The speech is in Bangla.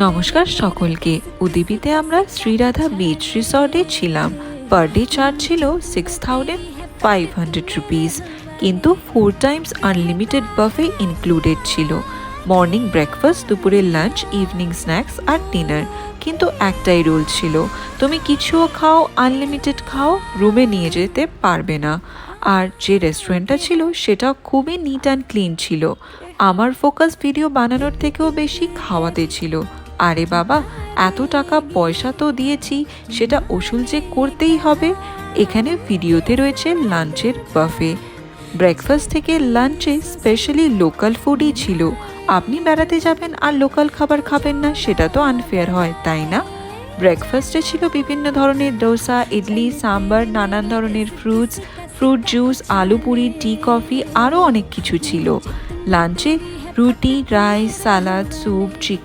নমস্কার সকলকে। উদীপিতে আমরা শ্রীরাধা বিচ রিসর্টে ছিলাম। পার ডে চার্জ ছিল 6500 রুপিস, কিন্তু 4 টাইমস আনলিমিটেড বাফে ইনক্লুডেড ছিল। মর্নিং ব্রেকফাস্ট, দুপুরের লাঞ্চ, ইভিনিং স্ন্যাক্স আর ডিনার। কিন্তু একটাই রুল ছিল, তুমি কিছুও খাও, আনলিমিটেড খাও, রুমে নিয়ে যেতে পারবে না। আর যে রেস্টুরেন্টটা ছিল সেটা খুবই নিট অ্যান্ড ক্লিন ছিল। আমার ফোকাস ভিডিও বানানোর থেকেও বেশি খাওয়াতে ছিল। আরে বাবা, এত টাকা পয়সা তো দিয়েছি, সেটা ওসুল যে করতেই হবে। এখানে ভিডিওতে রয়েছে লাঞ্চের বাফে। ব্রেকফাস্ট থেকে লাঞ্চে স্পেশালি লোকাল ফুডই ছিল। আপনি বেড়াতে যাবেন আর লোকাল খাবার খাবেন না, সেটা তো আনফেয়ার হয়, তাই না? ব্রেকফাস্টে ছিল বিভিন্ন ধরনের ডোসা, ইডলি, সাম্বার, নানান ধরনের ফ্রুট জুস, আলু পুরি, টি, কফি, আরও অনেক কিছু ছিল। লাঞ্চে রুটি, রাইস, সালাদ, স্যুপ, চিকেন